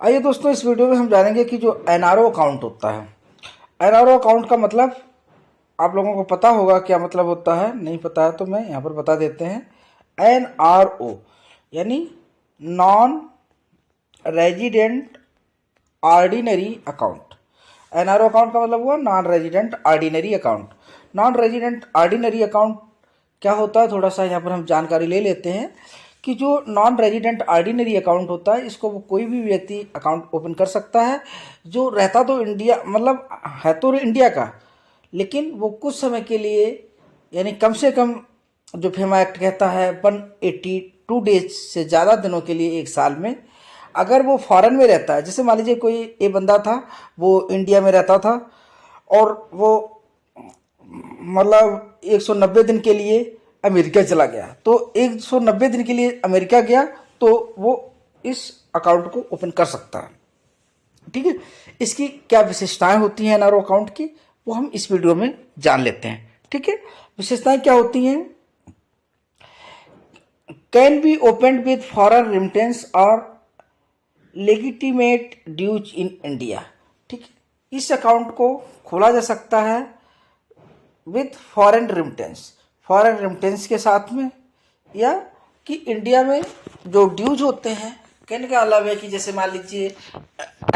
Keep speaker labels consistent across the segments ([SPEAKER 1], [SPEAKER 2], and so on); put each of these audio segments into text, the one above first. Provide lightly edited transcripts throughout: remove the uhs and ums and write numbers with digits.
[SPEAKER 1] आइए दोस्तों, इस वीडियो में हम जानेंगे कि जो एनआरओ अकाउंट होता है, एनआरओ अकाउंट का मतलब आप लोगों को पता होगा क्या मतलब होता है। नहीं पता है तो मैं यहाँ पर बता देते हैं। एनआरओ यानी non resident ordinary account. NRO account का मतलब हुआ non resident ordinary account. Non resident ordinary account क्या होता है, थोड़ा सा यहाँ पर हम जानकारी ले लेते हैं कि जो नॉन रेजिडेंट ऑर्डिनरी अकाउंट होता है, इसको वो कोई भी व्यक्ति अकाउंट ओपन कर सकता है जो रहता तो इंडिया, मतलब है तो इंडिया का, लेकिन वो कुछ समय के लिए, यानी कम से कम जो फेमा एक्ट कहता है 182 डेज से ज़्यादा दिनों के लिए एक साल में, अगर वो फॉरेन में रहता है। जैसे मान लीजिए कोई एक बंदा था, वो इंडिया में रहता था और वो मतलब 190 दिन के लिए अमेरिका चला गया, तो 190 दिन के लिए अमेरिका गया तो वो इस अकाउंट को ओपन कर सकता है। ठीक है, इसकी क्या विशेषताएं होती हैं एनआरओ अकाउंट की, वो हम इस वीडियो में जान लेते हैं। ठीक है, विशेषताएं क्या होती हैं। Can be open with foreign remittance और लेगिटिमेट ड्यूज इन इंडिया। ठीक है, इस अकाउंट को खोला जा सकता है विथ फॉरेन रेमिटेंस के साथ में, या कि इंडिया में जो ड्यूज होते हैं। कहने का मतलब है कि जैसे मान लीजिए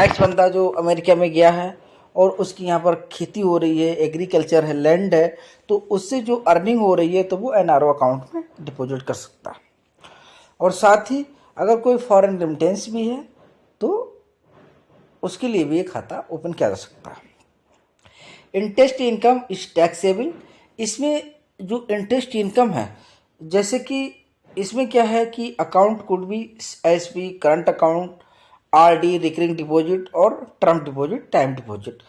[SPEAKER 1] एक्स बंदा जो अमेरिका में गया है और उसकी यहाँ पर खेती हो रही है, एग्रीकल्चर है, लैंड है, तो उससे जो अर्निंग हो रही है तो वो एनआरओ अकाउंट में डिपॉजिट कर सकता है। और साथ ही अगर कोई फॉरेन रेमिटेंस भी है तो उसके लिए भी एक खाता ओपन किया जा सकता है। Interest income is taxable. इसमें जो इंटरेस्ट इनकम है, जैसे कि इसमें क्या है कि account could be SP, current account, RD, recurring deposit और टर्म डिपॉजिट, टाइम डिपॉजिट।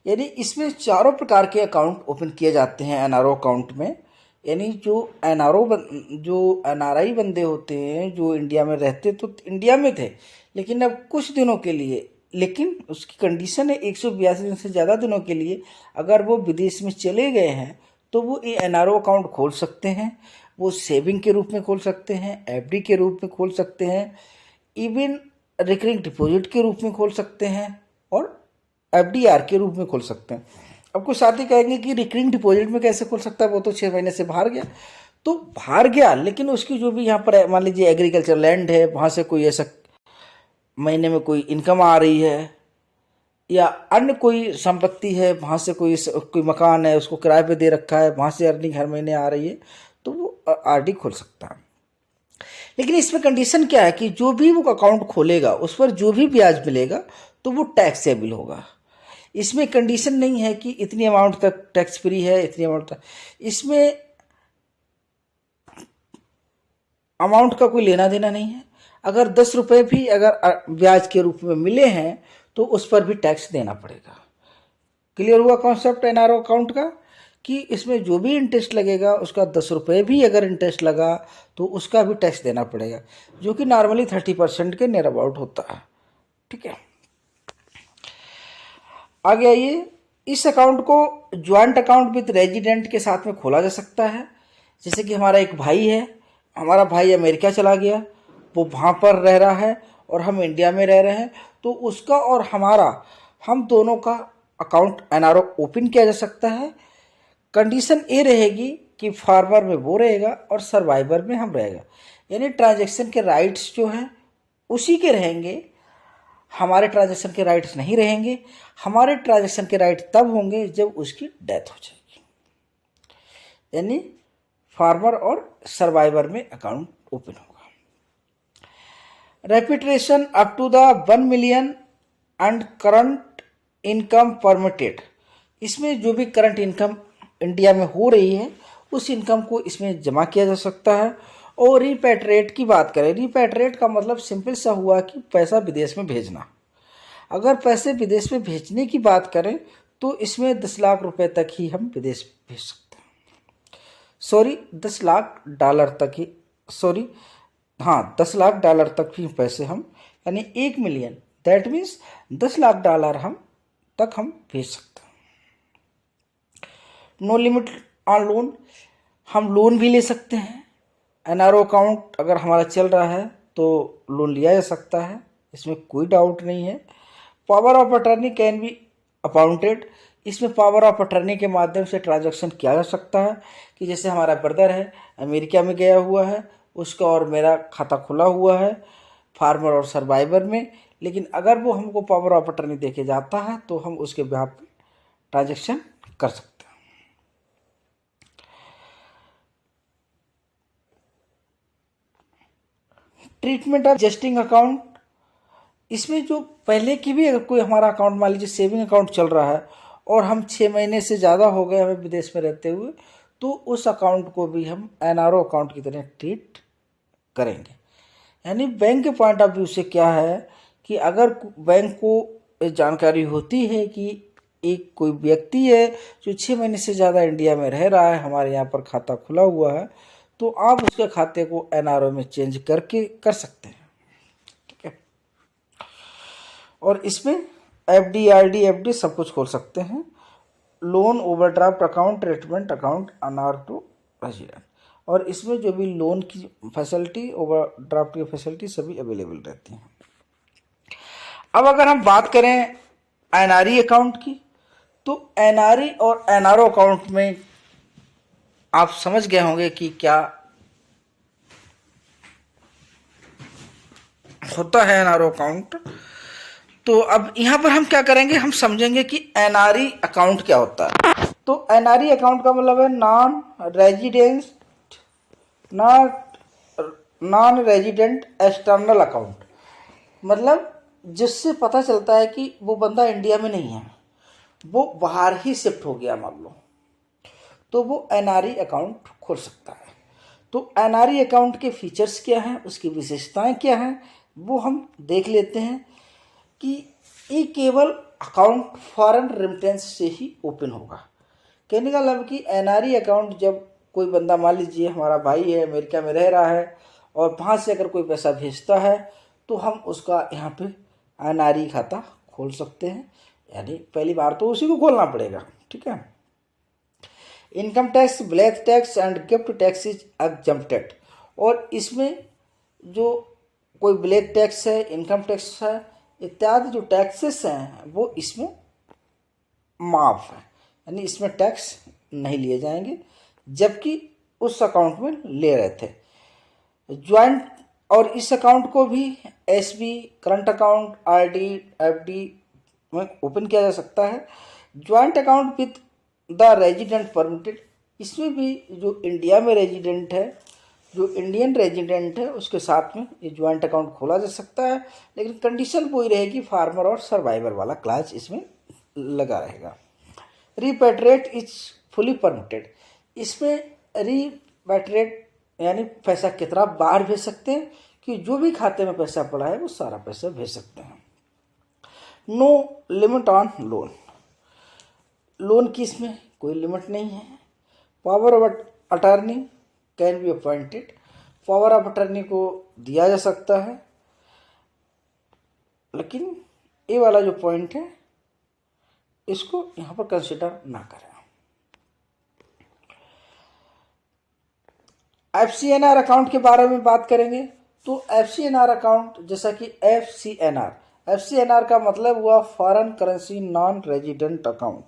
[SPEAKER 1] यानी इसमें चारों प्रकार के अकाउंट ओपन किए जाते हैं एनआरओ अकाउंट में। यानी जो एनआरआई बंदे होते हैं जो इंडिया में रहते तो इंडिया में थे, लेकिन अब कुछ दिनों के लिए, लेकिन उसकी कंडीशन है 182 दिन से ज़्यादा दिनों के लिए अगर वो विदेश में चले गए हैं तो वो ये एनआरओ अकाउंट खोल सकते हैं। वो सेविंग के रूप में खोल सकते हैं, एफडी के रूप में खोल सकते हैं, इवन रिकरिंग डिपॉजिट के रूप में खोल सकते हैं और एफडीआर के रूप में खोल सकते हैं। अब कुछ साथी कहेंगे कि रिकरिंग डिपॉजिट में कैसे खोल सकता है, वो तो 6 महीने से बाहर गया। तो बाहर गया, लेकिन उसकी जो भी यहाँ पर मान लीजिए एग्रीकल्चर लैंड है, वहाँ से कोई ऐसा महीने में कोई इनकम आ रही है, या अन्य कोई संपत्ति है, वहाँ से कोई मकान है उसको किराए पे दे रखा है, वहाँ से अर्निंग हर महीने आ रही है, तो वो आरडी खोल सकता है। लेकिन इसमें कंडीशन क्या है कि जो भी वो अकाउंट खोलेगा उस पर जो भी ब्याज मिलेगा तो वो टैक्सेबल होगा। इसमें कंडीशन नहीं है कि इतनी अमाउंट तक टैक्स फ्री है, इतनी अमाउंट तक। इसमें अमाउंट का कोई लेना देना नहीं है। अगर 10 रुपये भी अगर ब्याज के रूप में मिले हैं तो उस पर भी टैक्स देना पड़ेगा। क्लियर हुआ कॉन्सेप्ट एनआरओ अकाउंट का, कि इसमें जो भी इंटरेस्ट लगेगा उसका 10 रुपये भी अगर इंटरेस्ट लगा तो उसका भी टैक्स देना पड़ेगा, जो कि नॉर्मली 30% के नियर अबाउट होता है। ठीक है, आगे आइए। इस अकाउंट को ज्वाइंट अकाउंट विद रेजिडेंट के साथ में खोला जा सकता है। जैसे कि हमारा एक भाई है, हमारा भाई अमेरिका चला गया, वो वहाँ पर रह रहा है और हम इंडिया में रह रहे हैं, तो उसका और हमारा, हम दोनों का अकाउंट एनआरओ ओपन किया जा सकता है। कंडीशन ये रहेगी कि फार्मर में वो रहेगा और सर्वाइवर में हम रहेगा, यानी ट्रांजैक्शन के राइट्स जो हैं उसी के रहेंगे, हमारे ट्रांजैक्शन के राइट्स नहीं रहेंगे। हमारे ट्रांजैक्शन के राइट तब होंगे जब उसकी डेथ हो जाएगी, यानी फार्मर और सर्वाइवर में अकाउंट ओपन होगा। Repatriation up to the 1 million and current income permitted. इसमें जो भी करंट इनकम इंडिया में हो रही है उस इनकम को इसमें जमा किया जा सकता है। और रिपैट्रिएट की बात करें, रिपैट्रिएट का मतलब सिंपल सा हुआ कि पैसा विदेश में भेजना। अगर पैसे विदेश में भेजने की बात करें तो इसमें 10 लाख रुपए तक ही हम विदेश भेज सकते हैं। सॉरी, 10 लाख डॉलर तक ही, सॉरी हाँ, 10 लाख डॉलर तक ही पैसे हम, यानी 1 million, that means 10 lakh dollar हम भेज सकते हैं। नो लिमिट ऑन लोन, हम लोन भी ले सकते हैं। एनआरओ अकाउंट अगर हमारा चल रहा है तो लोन लिया जा सकता है, इसमें कोई डाउट नहीं है। Power of attorney can be appointed, इसमें पावर ऑफ अटर्नी के माध्यम से ट्रांजैक्शन किया जा सकता है कि जैसे हमारा ब्रदर है अमेरिका में गया हुआ है, उसका और मेरा खाता खुला हुआ है फार्मर और सर्वाइवर में, लेकिन अगर वो हमको पावर ऑफ अटर्नी देके जाता है तो हम उसके बिहाफ पे ट्रांजैक्शन कर सकते हैं। ट्रीटमेंट ऑफ एग्जिस्टिंग अकाउंट, इसमें जो पहले की भी अगर कोई हमारा अकाउंट मान लीजिए सेविंग अकाउंट चल रहा है और हम 6 महीने से ज़्यादा हो गए हमें विदेश में रहते हुए, तो उस अकाउंट को भी हम एनआरओ अकाउंट की तरह ट्रीट करेंगे। यानी बैंक के पॉइंट ऑफ व्यू से क्या है कि अगर बैंक को जानकारी होती है कि एक कोई व्यक्ति है जो 6 महीने से ज़्यादा इंडिया में रह रहा है, हमारे यहाँ पर खाता खुला हुआ है, तो आप उसके खाते को एनआरओ में चेंज करके कर सकते हैं, ठीक है। और इसमें एफडी, आरडी, एफडी सब कुछ खोल सकते हैं। Loan, overdraft account, treatment account, NR to resident, और इसमें जो भी लोन की फैसिलिटी, ओवरड्राफ्ट की फैसिलिटी सभी अवेलेबल रहती हैं। अब अगर हम बात करें एनआरई अकाउंट की, तो एनआरई और एनआरओ अकाउंट में आप समझ गए होंगे कि क्या होता है एनआरओ अकाउंट। तो अब यहाँ पर हम क्या करेंगे, हम समझेंगे कि एनआरई अकाउंट क्या होता है। तो एनआरई अकाउंट का मतलब है नॉन रेजिडेंट एक्सटर्नल अकाउंट, मतलब जिससे पता चलता है कि वो बंदा इंडिया में नहीं है, वो बाहर ही शिफ्ट हो गया मान लो, तो वो एनआरई अकाउंट खोल सकता है। तो एनआरई अकाउंट के फीचर्स क्या हैं, उसकी विशेषताएं क्या हैं, वो हम देख लेते हैं कि ये केवल अकाउंट फॉरेन रेमिटेंस से ही ओपन होगा। कहने का मतलब कि एनआरई अकाउंट जब कोई बंदा मान लीजिए हमारा भाई है अमेरिका में रह रहा है और वहाँ से अगर कोई पैसा भेजता है तो हम उसका यहाँ पे एनआरई खाता खोल सकते हैं, यानी पहली बार तो उसी को खोलना पड़ेगा, ठीक है। Income tax, black tax and gift tax is exempted, और इसमें जो कोई ब्लैक टैक्स है, इनकम टैक्स है इत्यादि जो टैक्सेस हैं वो इसमें माफ है, यानी इसमें टैक्स नहीं लिए जाएंगे, जबकि उस अकाउंट में ले रहे थे। ज्वाइंट, और इस अकाउंट को भी SB, current account, RD, FD में ओपन किया जा सकता है। Joint account with the resident permitted, इसमें भी जो इंडिया में रेजिडेंट है, जो इंडियन रेजिडेंट है उसके साथ में ये ज्वाइंट अकाउंट खोला जा सकता है, लेकिन कंडीशन वही रहेगी, फार्मर और सर्वाइवर वाला क्लास इसमें लगा रहेगा। रिपेट्रिएट इज फुली परमिटेड, इसमें रिपेट्रिएट यानी पैसा कितना बाहर भेज सकते हैं कि जो भी खाते में पैसा पड़ा है वो सारा पैसा भेज सकते हैं। No limit on loan, loan की इसमें कोई लिमिट नहीं है। Power of attorney can be appointed, power of attorney को दिया जा सकता है, लेकिन ये वाला जो पॉइंट है इसको यहाँ पर कंसिडर ना करें। एफसीएनआर अकाउंट के बारे में बात करेंगे, तो एफसीएनआर अकाउंट जैसा कि एफसीएनआर का मतलब हुआ foreign currency non resident account,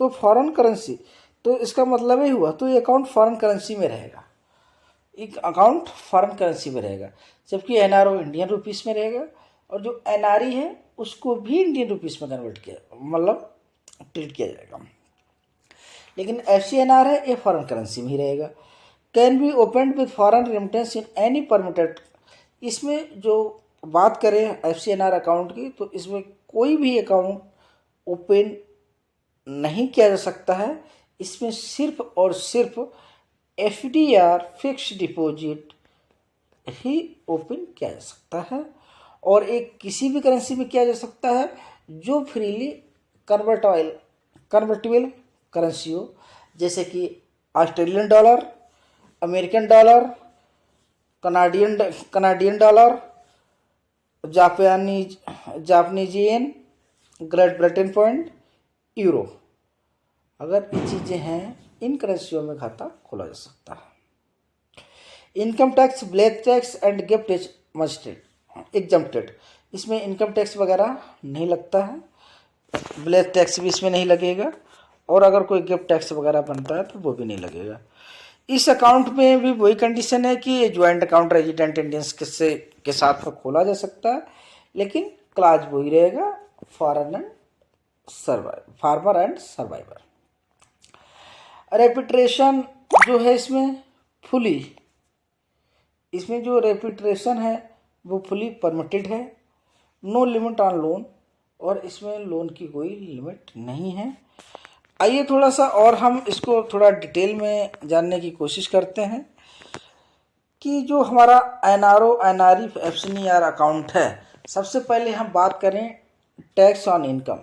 [SPEAKER 1] तो फॉरेन करेंसी, तो इसका मतलब ही हुआ तो ये अकाउंट फॉरेन करेंसी में रहेगा, एक अकाउंट फॉरेन करेंसी में रहेगा, जबकि एनआरओ इंडियन रुपीस में रहेगा, और जो एनआरई है उसको भी इंडियन रुपीस में कन्वर्ट किया मतलब ट्रीट किया जाएगा, लेकिन एफसीएनआर है ये फॉरेन करेंसी में ही रहेगा। Can be open with foreign remittance in any permitted, इसमें जो बात करें एफसीएनआर अकाउंट की, तो इसमें कोई भी अकाउंट ओपन नहीं किया जा सकता है, इसमें सिर्फ और सिर्फ एफडीआर फिक्स्ड डिपॉजिट ही ओपन किया जा सकता है, और एक किसी भी करेंसी में किया जा सकता है जो फ्रीली कन्वर्टेबल करेंसी हो, जैसे कि Australian dollar, American dollar, Canadian dollar, Japanese yen, great Britain point, euro, अगर ये चीज़ें हैं इन करेंसियों में खाता खोला जा सकता है। Income tax, black tax and gift exempted, इसमें इनकम टैक्स वगैरह नहीं लगता है, विलेज टैक्स भी इसमें नहीं लगेगा, और अगर कोई गिफ्ट टैक्स वगैरह बनता है तो वो भी नहीं लगेगा। इस अकाउंट में भी वही कंडीशन है कि ये ज्वाइंट अकाउंट रेजिडेंट इंडियंस के साथ में खोला जा सकता है, लेकिन क्लाज वही रहेगा, फार्मर एंड सर्वाइवर। रेपिट्रेशन जो है इसमें जो रेपिट्रेशन है वो फुली परमिटेड है, नो लिमिट ऑन लोन, और इसमें लोन की कोई लिमिट नहीं है। आइए थोड़ा सा और हम इसको थोड़ा डिटेल में जानने की कोशिश करते हैं कि जो हमारा एनआरओ एनआरई एफसीआर अकाउंट है, सबसे पहले हम बात करें टैक्स ऑन इनकम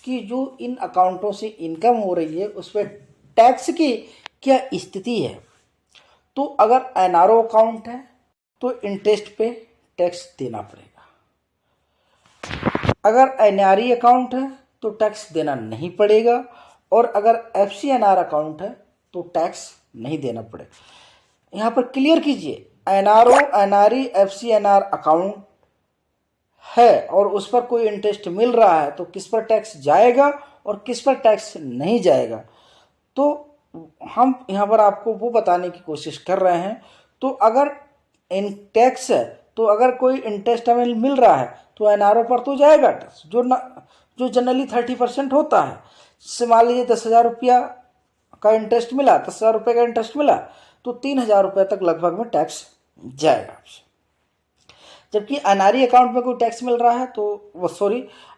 [SPEAKER 1] कि जो इन अकाउंटों से इनकम हो रही है उस पर टैक्स की क्या स्थिति है। तो अगर एनआरओ अकाउंट है तो इंटरेस्ट पे टैक्स देना पड़ेगा, अगर एनआरई अकाउंट है तो टैक्स देना नहीं पड़ेगा, और अगर एफसीएनआर अकाउंट है तो टैक्स नहीं देना पड़ेगा। यहाँ पर क्लियर कीजिए, एनआरओ एनआरई एफसीएनआर अकाउंट है और उस पर कोई इंटरेस्ट मिल रहा है तो किस पर टैक्स जाएगा और किस पर टैक्स नहीं जाएगा। तो हम यहाँ पर आपको वो बताने की कोशिश कर रहे हैं। तो अगर इन टैक्स है तो अगर कोई इंटरेस्ट हमें मिल रहा है तो एनआरओ पर तो जाएगा टैक्स, जो जनरली 30% होता है। जैसे मान लीजिए 10,000 रुपया का इंटरेस्ट मिला, 10,000 रुपये का इंटरेस्ट मिला तो 3,000 रुपये तक लगभग में टैक्स जाएगा। जबकि एनआरई अकाउंट में कोई टैक्स मिल रहा है तो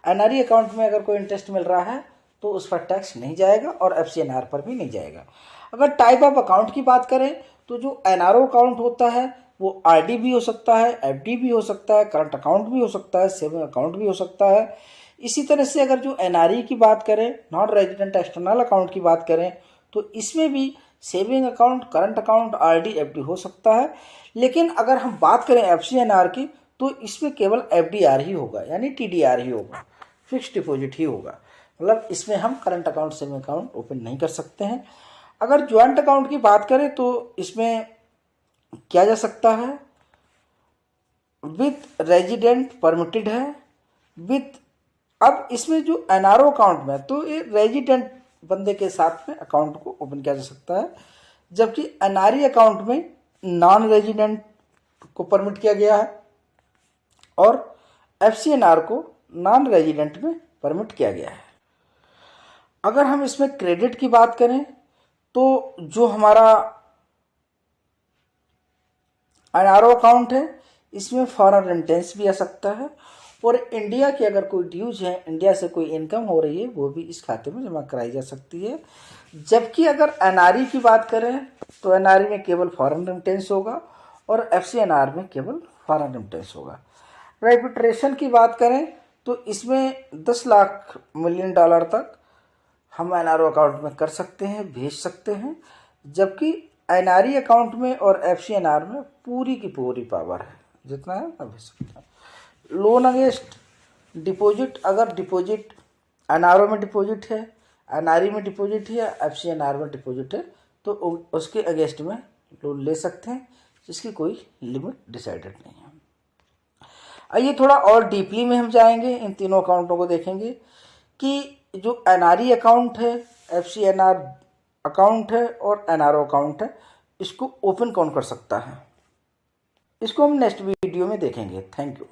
[SPEAKER 1] एनआरई अकाउंट में अगर कोई इंटरेस्ट मिल रहा है तो उस पर टैक्स नहीं जाएगा और एफसीएनआर पर भी नहीं जाएगा। अगर टाइप ऑफ अकाउंट की बात करें तो जो एनआरओ अकाउंट होता है वो आरडी भी हो सकता है, एफडी भी हो सकता है, करंट अकाउंट भी हो सकता है, सेविंग अकाउंट भी हो सकता है। इसी तरह से अगर जो एनआरई की बात करें, नॉन रेजिडेंट एक्सटर्नल अकाउंट की बात करें, तो इसमें भी saving account, current account, RD, FD हो सकता है। लेकिन अगर हम बात करें एफसीएनआर की तो इसमें केवल एफडीआर ही होगा, यानी टीडीआर ही होगा, फिक्स्ड डिपॉजिट ही होगा। मतलब इसमें हम current account, saving account open नहीं कर सकते हैं। अगर ज्वाइंट अकाउंट की बात करें तो इसमें किया जा सकता है, विथ रेजिडेंट परमिटेड है, विथ अब इसमें जो एनआरओ अकाउंट में तो ये रेजिडेंट बंदे के साथ में अकाउंट को ओपन किया जा सकता है, जबकि एनआरई अकाउंट में नॉन रेजिडेंट को परमिट किया गया है और एफसीएनआर को नॉन रेजिडेंट में परमिट किया गया है। अगर हम इसमें क्रेडिट की बात करें तो जो हमारा एनआरओ अकाउंट है इसमें फॉरेन रेमिटेंस भी आ सकता है, और इंडिया की अगर कोई ड्यूज है, इंडिया से कोई इनकम हो रही है, वो भी इस खाते में जमा कराई जा सकती है। जबकि अगर एनआरई की बात करें तो एनआरई में केवल फॉरेन रेमिटेंस होगा और एफसीएनआर में केवल फॉरेन रेमिटेंस होगा। रेपिट्रेशन की बात करें तो इसमें 10 लाख मिलियन डॉलर तक हम एनआरओ अकाउंट में कर सकते हैं, भेज सकते हैं, जबकि एनआरई अकाउंट में और एफसीएनआर में पूरी की पूरी पावर है, जितना है मैं भेज सकता हूँ। लोन अगेंस्ट डिपॉजिट, अगर डिपॉजिट एनआरओ में डिपॉजिट है, एनआरई में डिपॉजिट है या एफसीएनआर में डिपॉजिट है तो उसके अगेंस्ट में लोन ले सकते हैं, जिसकी कोई लिमिट डिसाइडेड नहीं है। आइए थोड़ा और डीपली में हम जाएंगे, इन तीनों अकाउंटों को देखेंगे कि जो एनआरई अकाउंट है, एफसीएनआर अकाउंट है और एनआरओ अकाउंट है, इसको ओपन कौन कर सकता है। इसको हम नेक्स्ट वीडियो में देखेंगे। Thank you.